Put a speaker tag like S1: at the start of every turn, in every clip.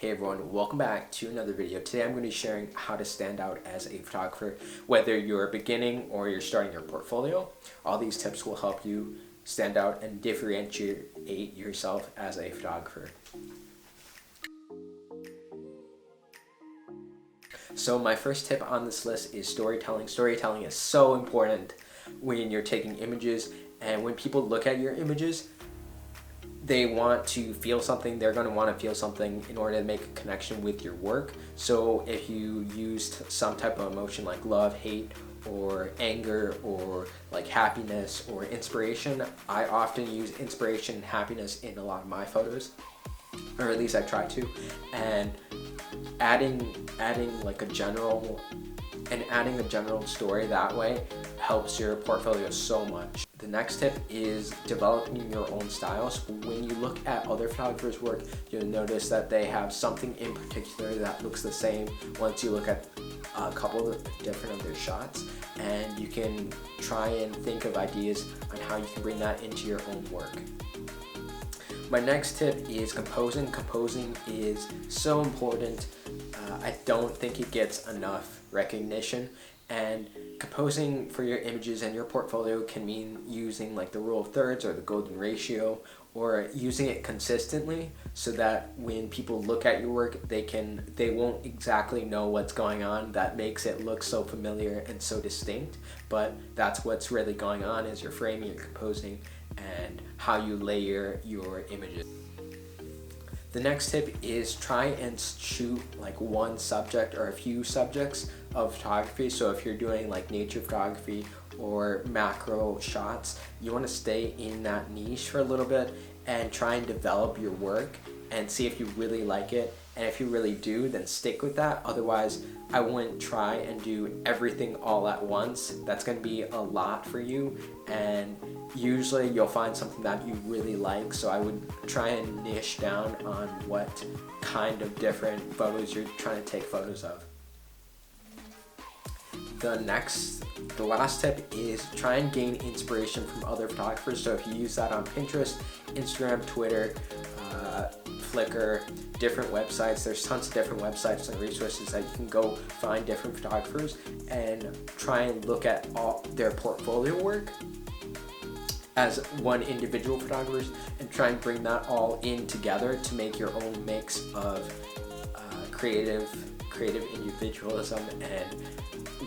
S1: Hey everyone, welcome back to another video. Today I'm going to be sharing how to stand out as a photographer, whether you're beginning or you're starting your portfolio. All these tips will help you stand out and differentiate yourself as a photographer. So my first tip on this list is storytelling. Storytelling is so important when you're taking images, and when people look at your images, they want to feel something. They're going to want to feel something in order to make a connection with your work. So if you used some type of emotion like love, hate, or anger, or like happiness or inspiration, I often use inspiration and happiness in a lot of my photos, or at least I try to. And adding like a general story that way helps your portfolio so much. The next tip is developing your own style. So when you look at other photographers' work, you'll notice that they have something in particular that looks the same once you look at a couple of different of their shots, and you can try and think of ideas on how you can bring that into your own work. My next tip is composing. Composing is so important. I don't think it gets enough recognition, and composing for your images and your portfolio can mean using like the rule of thirds or the golden ratio, or using it consistently so that when people look at your work, they won't exactly know what's going on. That makes it look so familiar and so distinct, but that's what's really going on, is you're framing, you're composing, and how you layer your images. The next tip is try and shoot like one subject or a few subjects of photography. So if you're doing like nature photography or macro shots, you want to stay in that niche for a little bit and try and develop your work and see if you really like it. And if you really do, then stick with that. Otherwise, I wouldn't try and do everything all at once. That's going to be a lot for you, and usually you'll find something that you really like. So I would try and niche down on what kind of different photos you're trying to take photos of. The last tip is try and gain inspiration from other photographers. So if you use that on Pinterest, Instagram, Twitter, Flickr, different websites, there's tons of different websites and resources that you can go find different photographers and try and look at all their portfolio work as one individual photographer and try and bring that all in together to make your own mix of creative individualism and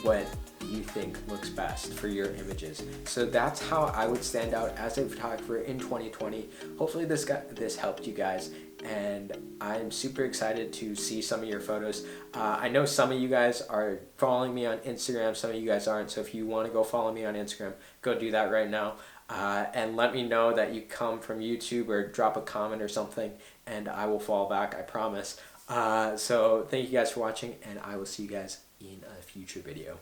S1: what you think looks best for your images. So that's how I would stand out as a photographer in 2020. Hopefully this helped you guys, and I'm super excited to see some of your photos. I know some of you guys are following me on Instagram, some of you guys aren't, so if you want to go follow me on Instagram, go do that right now. And let me know that you come from YouTube, or drop a comment or something, and I will follow back, I promise. So thank you guys for watching, and I will see you guys in a future video.